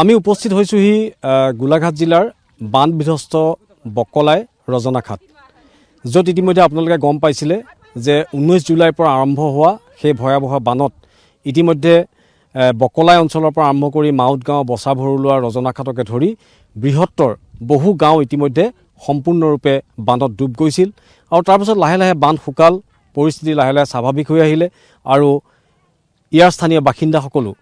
আমি উপস্থিত হৈছোহি গোলাঘাট জিলাৰ বান বিধ্বস্ত বকলাই ৰজনাঘাট, য'ত ইতিমধ্যে আপোনালোকে গম পাইছিলে যে 19 জুলাইৰ পৰা আৰম্ভ হোৱা সেই ভয়াৱহ বানত ইতিমধ্যে বকলাই অঞ্চলৰ পৰা আৰম্ভ কৰি মাউত গাঁও, বছা ভৰলুৱা, ৰজনাঘাটকে ধৰি বৃহত্তৰ বহু গাঁও ইতিমধ্যে সম্পূৰ্ণৰূপে বানত ডুব গৈছিল। আৰু তাৰপিছত লাহে লাহে বান শুকাল, পৰিস্থিতি লাহে লাহে স্বাভাৱিক হৈ আহিলে আৰু ইয়াৰ স্থানীয় বাসিন্দাসকলো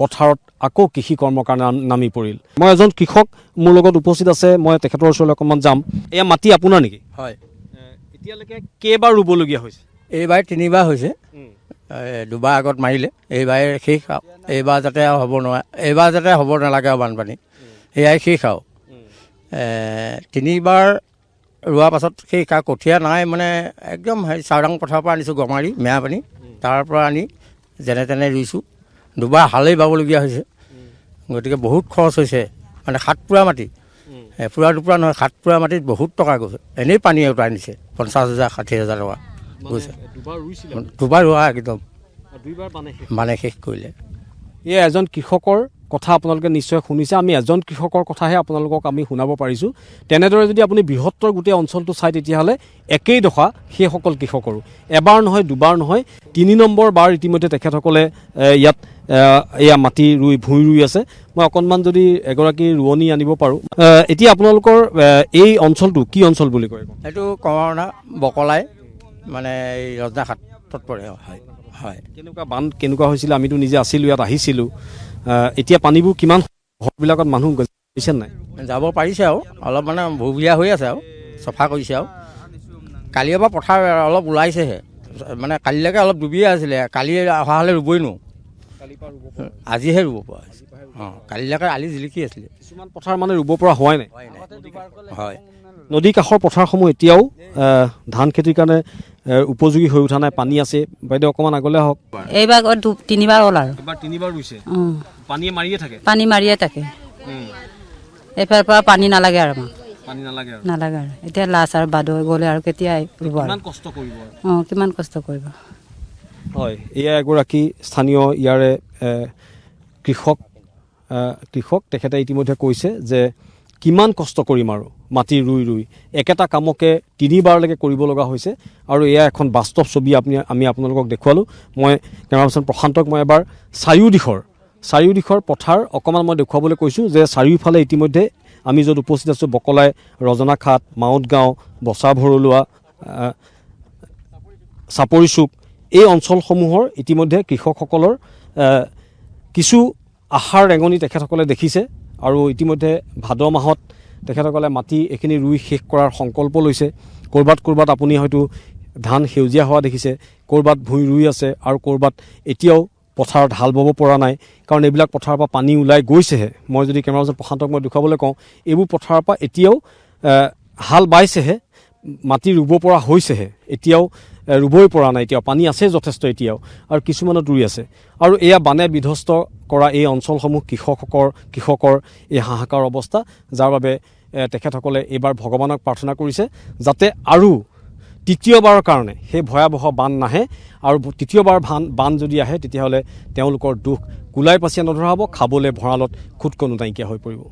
পথাৰত আকৌ কৃষি কৰ্মৰ কাৰণে নামি পৰিল। মই এজন কৃষক মোৰ লগত উপস্থিত আছে, মই তেখেতৰ ওচৰলৈ অকণমান যাম। এয়া মাটি আপোনাৰ নেকি? হয়। এতিয়ালৈকে কেইবাৰ ৰুবলগীয়া হৈছে? এইবাৰ 3বাৰ হৈছে, 2বাৰ আগত মাৰিলে, এইবাৰ শেষ আৰু এইবাৰ যাতে হ'ব নোৱাৰে, এইবাৰ যাতে হ'ব নালাগে আৰু বানপানী, সেয়াই শেষ আৰু 3বাৰ ৰোৱাৰ পাছত শেষ আৰু কঠীয়া নাই, মানে একদম চাওদাং পথাৰৰ পৰা আনিছোঁ, গমাৰি মেৰাপানী, তাৰ পৰা আনি যেনে তেনে ৰুইছোঁ। 2বাৰ হালেই বাবলগীয়া হৈছে, গতিকে বহুত খৰচ হৈছে। মানে 7 পুৰা মাটি, এপুৰা দুপুৰা নহয়, 7 পুৰা মাটিত বহুত টকা গৈছে। এনেই পানী উঠাই নিছে, 50,000 60,000 টকা গৈছে। 2বাৰ ৰোৱা একদম মানে শেষ কৰিলে। এই এজন কৃষকৰ কথা আপোনালোকে নিশ্চয় শুনিছে, আমি এজন কৃষকৰ কথাহে আপোনালোকক আমি শুনাব পাৰিছোঁ। তেনেদৰে যদি আপুনি বৃহত্তৰ গোটেই অঞ্চলটো চাই তেতিয়াহ'লে একেই দশা সেইসকল কৃষকৰো। এবাৰ নহয়, 2বাৰ নহয়, 3 নম্বৰ বাৰ ইতিমধ্যে তেখেতসকলে ইয়াত এয়া মাটি ভূঁই ৰুই আছে। মই অকণমান যদি এগৰাকী ৰোৱনী আনিব পাৰোঁ। এতিয়া আপোনালোকৰ এই অঞ্চলটো কি অঞ্চল বুলি কয়? এইটো কমৰণা বকলাই, মানে এই ৰজনাঘাটত পৰে। হয় হয়। কেনেকুৱা বান কেনেকুৱা হৈছিলে? আমিতো নিজে আছিলোঁ, ইয়াত আহিছিলোঁ। এতিয়া পানীবোৰ কিমান ঘৰবিলাকত মানুহ গৈছে নাই? যাব পাৰিছে আৰু অলপ, মানে ভুবীয়া হৈ আছে আৰু চফা কৰিছে আৰু। কালিৰ পৰা পথাৰ অলপ ওলাইছেহে, মানে কালিলৈকে অলপ ডুবিয়ে আছিলে, কালি অহা হ'লে ৰুবই নোৱাৰোঁ, আজিহে ৰুব পৰা হৈছে। কালিলৈকে আলি জিলিকি আছিলে, কিছুমান পথাৰ মানে ৰুব পৰা হোৱাই নাই। হয়, নদী কাষৰ পথাৰসমূহ এতিয়াও ধান খেতিৰ কাৰণে উপযোগী হৈ উঠা নাই, পানী আছে। বাইদেউ অকণমান আগলৈ আহক। এইবাৰ 3বাৰ হ'ল আৰু এবাৰ 3বাৰ ৰুইছে, পানীয়ে মাৰিয়ে থাকে, পানী মাৰিয়ে থাকে। এইফালৰ পৰা পানী নালাগে আৰু আমাক, পানী নালাগে আৰু এতিয়া লাষ্ট আৰু বাদ হৈ গ'লে আৰু কেতিয়া ৰুব, কিমান কষ্ট কৰিব? কিমান কষ্ট কৰিব। হয়, এয়া এগৰাকী স্থানীয় ইয়াৰে কৃষক তেখেতে ইতিমধ্যে কৈছে যে কিমান কষ্ট কৰিম আৰু মাটি ৰুই একেটা কামকে 3বাৰলৈকে কৰিব লগা হৈছে। আৰু এয়া এখন বাস্তৱ ছবি আমি আপোনালোকক দেখুৱালোঁ। মই কেমেৰা পাৰ্চন প্ৰশান্তক মই এবাৰ চাৰিওদিশৰ পথাৰ অকণমান মই দেখুৱাবলৈ কৈছোঁ যে চাৰিওফালে ইতিমধ্যে আমি য'ত উপস্থিত আছোঁ, বকলাই, ৰজনাঘাট, মাউত গাঁও, বছা ভৰলুৱা, চাপৰিচুক, এই অঞ্চলসমূহৰ ইতিমধ্যে কৃষকসকলৰ কিছু আশাৰ ৰেঙনি তেখেতসকলে দেখিছে। আৰু ইতিমধ্যে ভাদ মাহত তেখেতসকলে মাটি এইখিনি ৰুই শেষ কৰাৰ সংকল্প লৈছে। ক'ৰবাত আপুনি হয়তো ধান সেউজীয়া হোৱা দেখিছে, ক'ৰবাত ভূঁই ৰুই আছে, আৰু ক'ৰবাত এতিয়াও পথাৰত হাল বাব পৰা নাই, কাৰণ এইবিলাক পথাৰৰ পৰা পানী ওলাই গৈছেহে। মই যদি কেমেৰা পাৰ্চন প্ৰশান্তক মই দেখুৱাবলৈ কওঁ, এইবোৰ পথাৰৰ পৰা এতিয়াও হাল বাইছেহে, মাটি ৰুব পৰা হৈছেহে, এতিয়াও ৰুবই পৰা নাই, এতিয়াও পানী আছে যথেষ্ট এতিয়াও, আৰু কিছুমানত ৰুই আছে। আৰু এয়া বানে বিধ্বস্ত কৰা এই অঞ্চলসমূহ কৃষকৰ এই হাহাকাৰ অৱস্থা, যাৰ বাবে তেখেতসকলে এইবাৰ ভগৱানক প্ৰাৰ্থনা কৰিছে যাতে আৰু তৃতীয়বাৰৰ কাৰণে সেই ভয়াৱহ বান নাহে। আৰু তৃতীয়বাৰ বান যদি আহে তেতিয়াহ'লে তেওঁলোকৰ দুখ কুলাই পাচিয়া নধৰা হ'ব, খাবলৈ ভঁৰালত খুটকনো নাইকিয়া হৈ পৰিব।